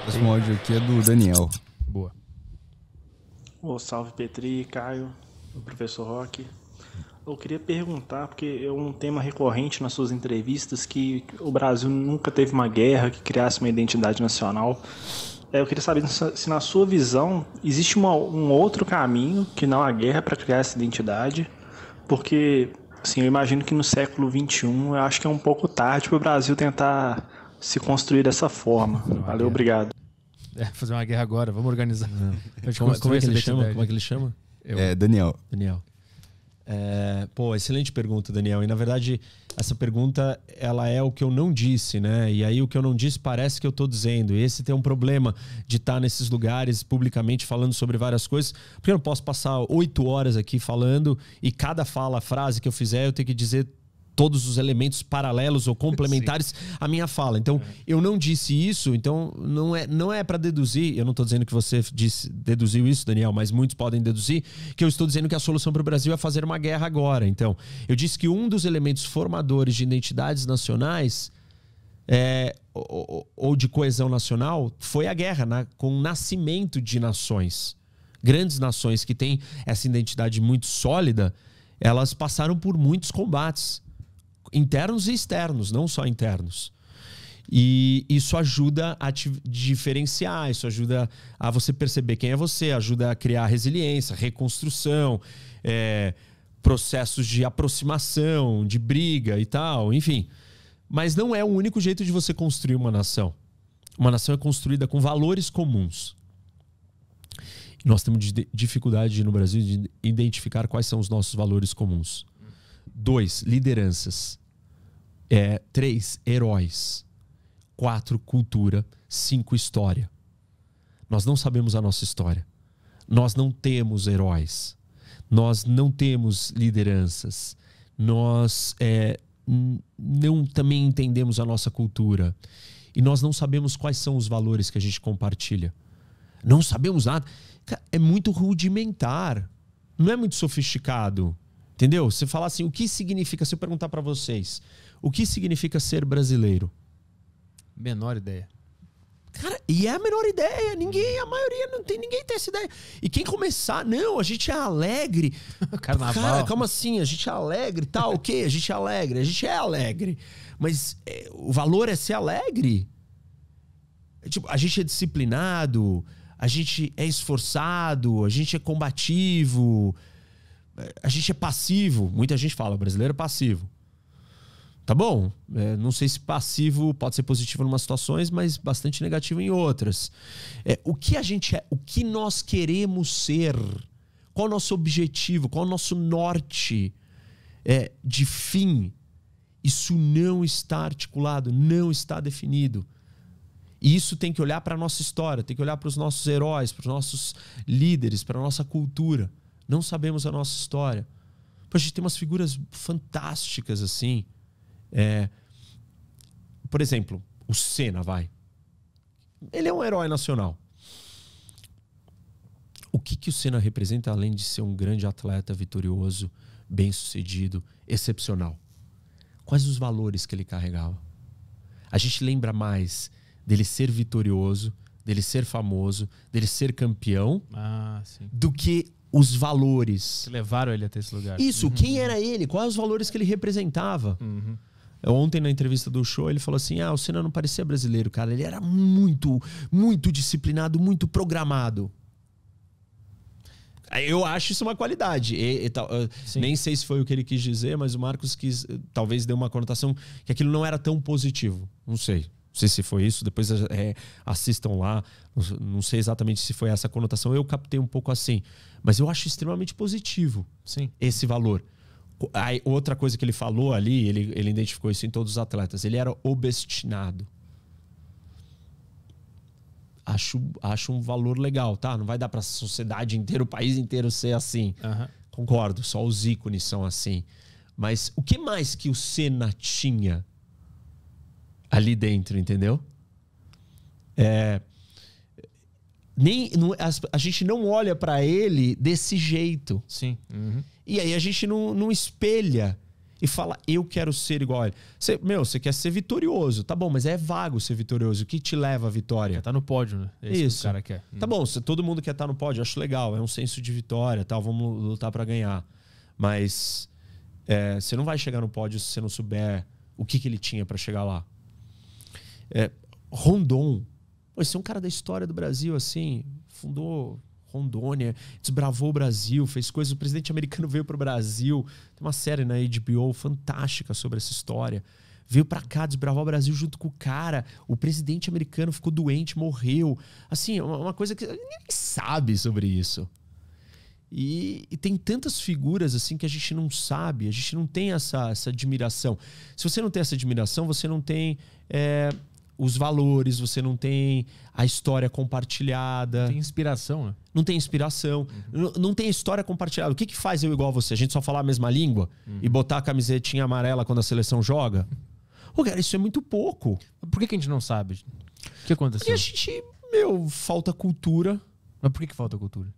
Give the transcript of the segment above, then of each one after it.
próximo áudio aqui é do Daniel. Boa. Ô, salve Petri, Caio, o professor Roque. Eu queria perguntar, porque é um tema recorrente nas suas entrevistas, que o Brasil nunca teve uma guerra que criasse uma identidade nacional. Eu queria saber se na sua visão existe um outro caminho que não a guerra para criar essa identidade, porque assim, eu imagino que no século XXI eu acho que é um pouco tarde para o Brasil tentar se construir dessa forma. Valeu, obrigado. Fazer uma guerra agora, vamos organizar. Como é que ele chama? Como é que ele chama? É Daniel. Daniel. Pô, excelente pergunta, Daniel. E na verdade, essa pergunta, ela é o que eu não disse, né? E aí o que eu não disse parece que eu tô dizendo. E esse tem um problema de estar nesses lugares publicamente falando sobre várias coisas, porque eu não posso passar 8 horas aqui falando e cada frase que eu fizer eu tenho que dizer todos os elementos paralelos ou complementares à minha fala. Então, eu não disse isso, então não é para deduzir, eu não estou dizendo que você deduziu isso, Daniel, mas muitos podem deduzir que eu estou dizendo que a solução para o Brasil é fazer uma guerra agora. Então, eu disse que um dos elementos formadores de identidades nacionais ou de coesão nacional foi a guerra, com o nascimento de nações. Grandes nações que têm essa identidade muito sólida, elas passaram por muitos combates, internos e externos, não só internos. E isso ajuda a te diferenciar, isso ajuda a você perceber quem é você, ajuda a criar resiliência, reconstrução, processos de aproximação, de briga e tal, enfim. Mas não é o único jeito de você construir uma nação. Uma nação é construída com valores comuns. Nós temos dificuldade no Brasil de identificar quais são os nossos valores comuns. 2, lideranças. 3, heróis. 4, cultura. 5, história. Nós não sabemos a nossa história. Nós não temos heróis. Nós não temos lideranças. Nós não também entendemos a nossa cultura. E nós não sabemos quais são os valores que a gente compartilha. Não sabemos nada. É muito rudimentar. Não é muito sofisticado. Entendeu? Você falar assim, o que significa, se eu perguntar para vocês, o que significa ser brasileiro? Menor ideia. Cara, e é a menor ideia. A maioria ninguém tem essa ideia. E quem começar, não, a gente é alegre. Carnaval. Cara, calma assim, a gente é alegre, tá, ok, a gente é alegre. Mas o valor é ser alegre? Tipo, a gente é disciplinado, a gente é esforçado, a gente é combativo, a gente é passivo. Muita gente fala, o brasileiro é passivo. Tá bom, não sei se passivo pode ser positivo em umas situações, mas bastante negativo em outras. O que a gente é, o que nós queremos ser, qual é o nosso objetivo, qual é o nosso norte de fim, isso não está articulado, não está definido. E isso tem que olhar para a nossa história, tem que olhar para os nossos heróis, para os nossos líderes, para a nossa cultura. Não sabemos a nossa história. A gente tem umas figuras fantásticas assim. Por exemplo, o Senna, ele é um herói nacional. O que o Senna representa, além de ser um grande atleta vitorioso, bem-sucedido, excepcional? Quais os valores que ele carregava? A gente lembra mais dele ser vitorioso, dele ser famoso, dele ser campeão, do que os valores que levaram ele até esse lugar. Isso, quem era ele? Quais os valores que ele representava? Ontem, na entrevista do show, ele falou assim, o Senna não parecia brasileiro, cara. Ele era muito, muito disciplinado, muito programado. Eu acho isso uma qualidade. Nem sei se foi o que ele quis dizer, mas o Marcos talvez deu uma conotação que aquilo não era tão positivo. Não sei se foi isso. Depois assistam lá. Não sei exatamente se foi essa conotação. Eu captei um pouco assim. Mas eu acho extremamente positivo esse valor. Outra coisa que ele falou ali, ele identificou isso em todos os atletas. Ele era obstinado. Acho um valor legal, tá? Não vai dar para a sociedade inteira, o país inteiro ser assim. Concordo, só os ícones são assim. Mas o que mais que o Senna tinha ali dentro, entendeu? A gente não olha para ele desse jeito. Sim. E aí a gente não espelha e fala, eu quero ser igual a ele. Você quer ser vitorioso. Tá bom, mas é vago ser vitorioso. O que te leva à vitória? Tá no pódio, né? É isso que o cara quer. Tá bom, todo mundo quer estar no pódio, eu acho legal. É um senso de vitória, tal, vamos lutar pra ganhar. Mas você não vai chegar no pódio se você não souber o que ele tinha pra chegar lá. Rondon. Esse é um cara da história do Brasil, assim. Fundou Rondônia, desbravou o Brasil, fez coisas. O presidente americano veio pro Brasil. Tem uma série na HBO fantástica sobre essa história. Veio pra cá desbravar o Brasil junto com o cara. O presidente americano ficou doente, morreu. Assim, uma coisa que ninguém sabe sobre isso. E tem tantas figuras assim que a gente não sabe, a gente não tem essa admiração. Se você não tem essa admiração, você não tem os valores, você não tem a história compartilhada. Não tem inspiração, né? Não tem inspiração, não tem história compartilhada. O que faz eu igual a você? A gente só falar a mesma língua e botar a camisetinha amarela quando a seleção joga? Ô, cara, isso é muito pouco. Por que a gente não sabe? O que aconteceu? Porque a gente, falta cultura. Mas por que falta cultura?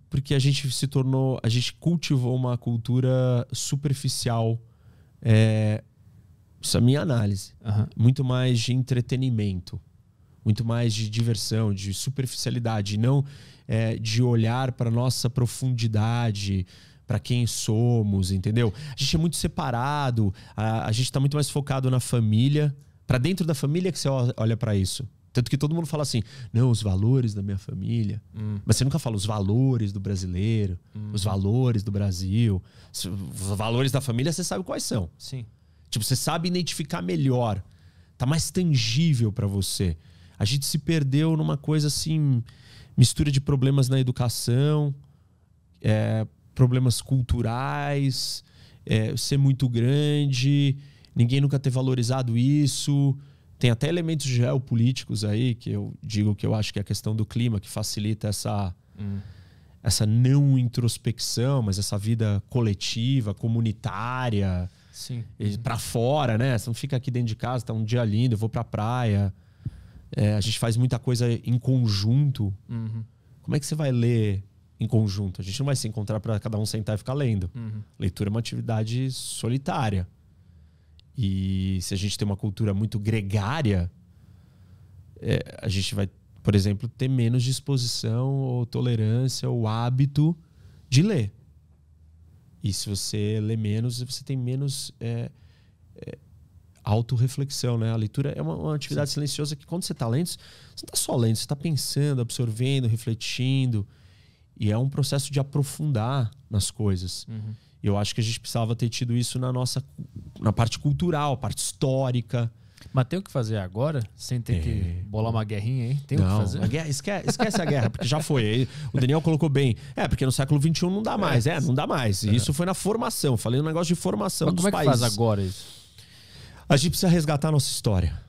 Porque a gente se tornou... A gente cultivou uma cultura superficial. Isso é a minha análise. Muito mais de entretenimento. Muito mais de diversão, de superficialidade. Não de olhar para nossa profundidade, para quem somos, entendeu? A gente é muito separado. A gente está muito mais focado na família. Para dentro da família que você olha para isso. Tanto que todo mundo fala assim, não, os valores da minha família. Mas você nunca fala os valores do brasileiro, os valores do Brasil. Os valores da família, você sabe quais são. Sim. Tipo, você sabe identificar melhor. Tá mais tangível para você. A gente se perdeu numa coisa assim, mistura de problemas na educação, problemas culturais, ser muito grande, ninguém nunca ter valorizado isso. Tem até elementos geopolíticos aí, que eu digo que eu acho que é a questão do clima, que facilita essa não introspecção, mas essa vida coletiva, comunitária, para fora, né? Você não fica aqui dentro de casa, tá um dia lindo, eu vou pra praia. A gente faz muita coisa em conjunto. Como é que você vai ler em conjunto? A gente não vai se encontrar para cada um sentar e ficar lendo. Leitura é uma atividade solitária. E se a gente tem uma cultura muito gregária, a gente vai, por exemplo, ter menos disposição ou tolerância ou hábito de ler. E se você lê menos, você tem menos autorreflexão, né? A leitura é uma atividade silenciosa que quando você está lendo, você não está só lendo, você está pensando, absorvendo, refletindo. E é um processo de aprofundar nas coisas. E eu acho que a gente precisava ter tido isso na parte cultural, parte histórica. Mas tem o que fazer agora? Sem ter que bolar uma guerrinha, hein? Tem o que fazer? A guerra, esquece a guerra, porque já foi. O Daniel colocou bem. Porque no século XXI não dá mais. Não dá mais. E isso foi na formação. Falei um negócio de formação dos países. Como é que faz agora isso? A gente precisa resgatar a nossa história.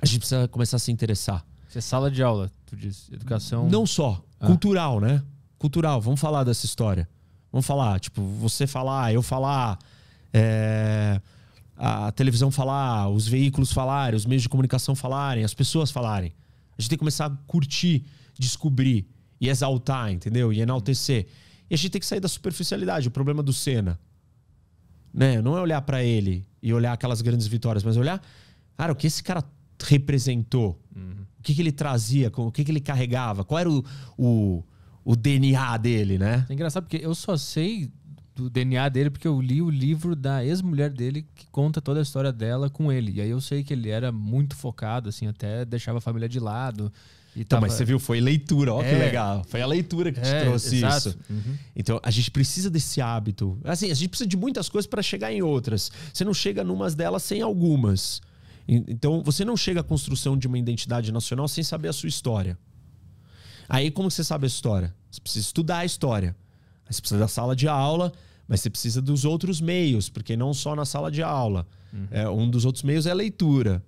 A gente precisa começar a se interessar. Isso é sala de aula, tu diz. Educação... Não só. Cultural, né? Cultural. Vamos falar dessa história. Vamos falar, tipo, você falar, eu falar, a televisão falar, os veículos falarem, os meios de comunicação falarem, as pessoas falarem. A gente tem que começar a curtir, descobrir e exaltar, entendeu? E enaltecer. E a gente tem que sair da superficialidade. O problema do Senna, né? Não é olhar pra ele e olhar aquelas grandes vitórias, mas olhar, cara, o que esse cara representou, o que ele trazia, o que ele carregava, qual era o DNA dele, né? É engraçado porque eu só sei do DNA dele porque eu li o livro da ex-mulher dele que conta toda a história dela com ele. E aí eu sei que ele era muito focado, assim, até deixava a família de lado. Então, mas você viu, foi leitura, ó que legal. Foi a leitura que te trouxe isso. Então, a gente precisa desse hábito. Assim, a gente precisa de muitas coisas para chegar em outras. Você não chega numas delas sem algumas. Então, você não chega à construção de uma identidade nacional sem saber a sua história. Aí, como você sabe a história? Você precisa estudar a história. Aí você precisa da sala de aula, mas você precisa dos outros meios, porque não só na sala de aula. Um dos outros meios é a leitura.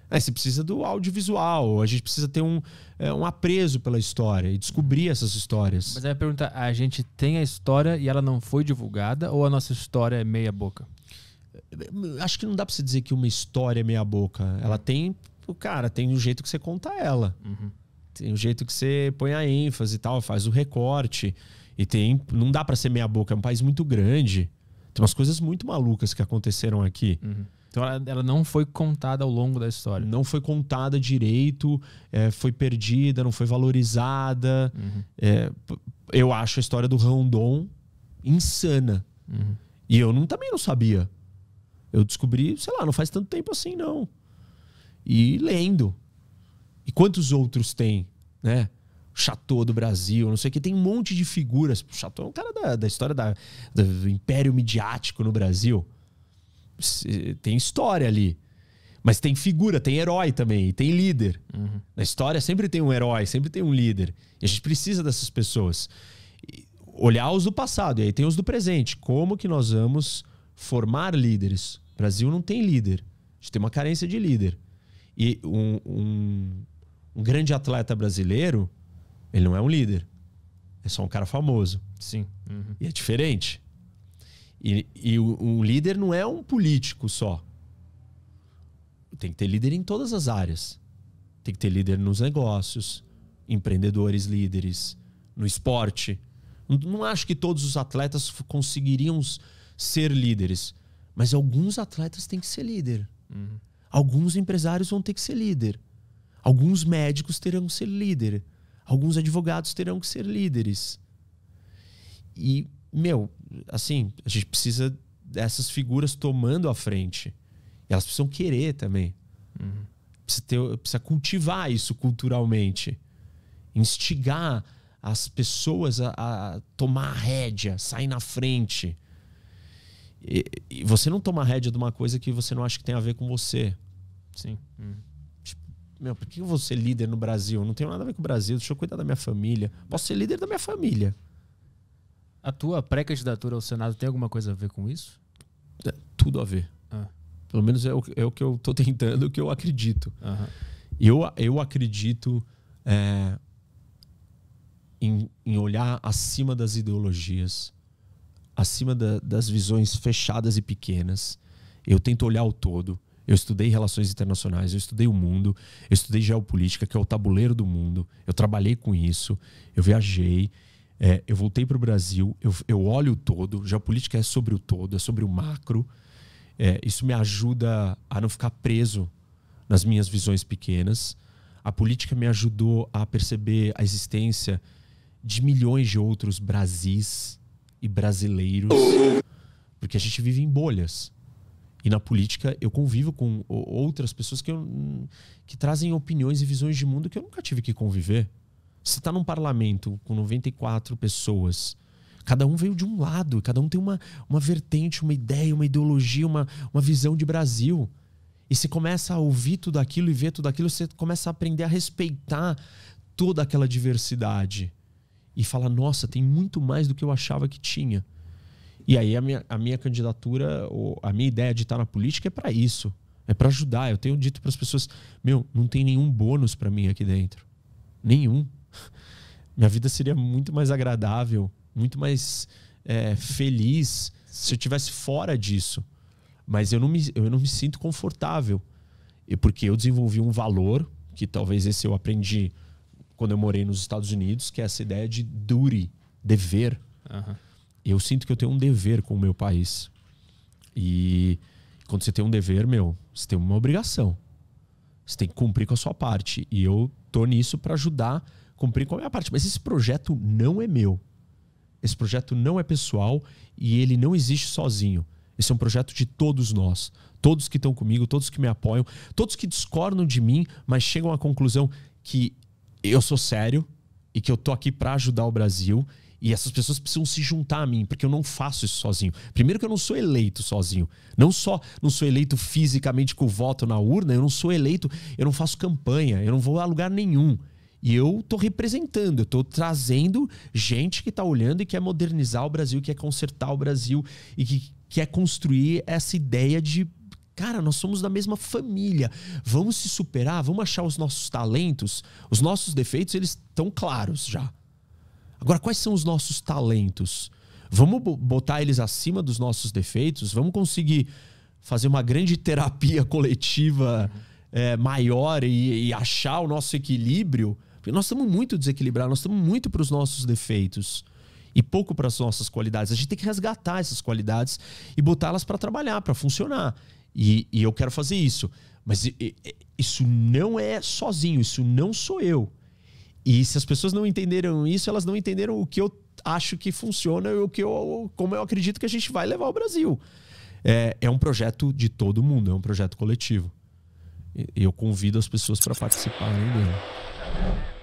Aí você precisa do audiovisual. A gente precisa ter um apreço pela história e descobrir essas histórias. Mas aí a pergunta, a gente tem a história e ela não foi divulgada ou a nossa história é meia boca? Acho que não dá pra você dizer que uma história é meia boca. Ela tem... Cara, tem um jeito que você conta ela. Tem um jeito que você põe a ênfase e tal, faz o recorte. Não dá pra ser meia boca, é um país muito grande. Tem umas coisas muito malucas que aconteceram aqui. Então ela não foi contada ao longo da história. Não foi contada direito, foi perdida, não foi valorizada. Eu acho a história do Rondon insana. E eu também não sabia. Eu descobri, sei lá, não faz tanto tempo assim, não. E lendo. E quantos outros tem, né? Chateau do Brasil, não sei o que. Tem um monte de figuras. O Chateau é um cara da história do império midiático no Brasil. Tem história ali. Mas tem figura, tem herói também. E tem líder. Na história sempre tem um herói, sempre tem um líder. E a gente precisa dessas pessoas. Olhar os do passado, e aí tem os do presente. Como que nós vamos formar líderes? O Brasil não tem líder. A gente tem uma carência de líder. E um grande atleta brasileiro, ele não é um líder. É só um cara famoso. Sim. E é diferente. E um líder não é um político só. Tem que ter líder em todas as áreas. Tem que ter líder nos negócios, empreendedores líderes, no esporte. Não acho que todos os atletas conseguiriam ser líderes. Mas alguns atletas têm que ser líder. Alguns empresários vão ter que ser líder. Alguns médicos terão que ser líder. Alguns advogados terão que ser líderes. E, assim, a gente precisa dessas figuras tomando a frente. E elas precisam querer também. Precisa cultivar isso culturalmente. Instigar as pessoas a tomar a rédea, sair na frente. E você não toma a rédea de uma coisa que você não acha que tem a ver com você. Sim. Tipo, por que eu vou ser líder no Brasil? Não tenho nada a ver com o Brasil, deixa eu cuidar da minha família. Posso ser líder da minha família. A tua pré-candidatura ao Senado tem alguma coisa a ver com isso? Tudo a ver. Pelo menos é o que eu tô tentando, o que eu acredito. Eu acredito em olhar acima das ideologias, acima das visões fechadas e pequenas. Eu tento olhar o todo. Eu estudei relações internacionais, eu estudei o mundo, eu estudei geopolítica, que é o tabuleiro do mundo. Eu trabalhei com isso, eu viajei, eu voltei para o Brasil, eu olho o todo. Geopolítica é sobre o todo, é sobre o macro. Isso me ajuda a não ficar preso nas minhas visões pequenas. A política me ajudou a perceber a existência de milhões de outros Brasis e brasileiros, porque a gente vive em bolhas. E na política eu convivo com outras pessoas que trazem opiniões e visões de mundo que eu nunca tive que conviver. Você está num parlamento com 94 pessoas, cada um veio de um lado, cada um tem uma vertente, uma ideia, uma ideologia, uma visão de Brasil. E você começa a ouvir tudo aquilo e ver tudo aquilo, você começa a aprender a respeitar toda aquela diversidade. E falar, nossa, tem muito mais do que eu achava que tinha. E aí a minha candidatura, a minha ideia de estar na política é para isso. É para ajudar. Eu tenho dito para as pessoas, não tem nenhum bônus para mim aqui dentro. Nenhum. Minha vida seria muito mais agradável, muito mais feliz se eu estivesse fora disso. Mas eu não me sinto confortável. Porque eu desenvolvi um valor, que talvez esse eu aprendi quando eu morei nos Estados Unidos, que é essa ideia de duty, dever. Eu sinto que eu tenho um dever com o meu país. E quando você tem um dever, você tem uma obrigação. Você tem que cumprir com a sua parte. E eu tô nisso para ajudar a cumprir com a minha parte. Mas esse projeto não é meu. Esse projeto não é pessoal e ele não existe sozinho. Esse é um projeto de todos nós. Todos que estão comigo, todos que me apoiam, todos que discordam de mim, mas chegam à conclusão que eu sou sério e que eu tô aqui para ajudar o Brasil. E essas pessoas precisam se juntar a mim, porque eu não faço isso sozinho. Primeiro que eu não sou eleito sozinho. Não só não sou eleito fisicamente com o voto na urna, eu não sou eleito, eu não faço campanha, eu não vou a lugar nenhum. E eu tô representando, eu tô trazendo gente que tá olhando e quer modernizar o Brasil, quer consertar o Brasil e que quer construir essa ideia de, cara, nós somos da mesma família. Vamos se superar, vamos achar os nossos talentos. Os nossos defeitos, eles estão claros já. Agora, quais são os nossos talentos? Vamos botar eles acima dos nossos defeitos? Vamos conseguir fazer uma grande terapia coletiva maior e achar o nosso equilíbrio? Porque nós estamos muito desequilibrados, nós estamos muito para os nossos defeitos. e pouco para as nossas qualidades. A gente tem que resgatar essas qualidades e botá-las para trabalhar, para funcionar. E eu quero fazer isso. Mas isso não é sozinho, isso não sou eu. E se as pessoas não entenderam isso, elas não entenderam o que eu acho que funciona e como eu acredito que a gente vai levar o Brasil. É um projeto de todo mundo, é um projeto coletivo. E eu convido as pessoas para participarem dele.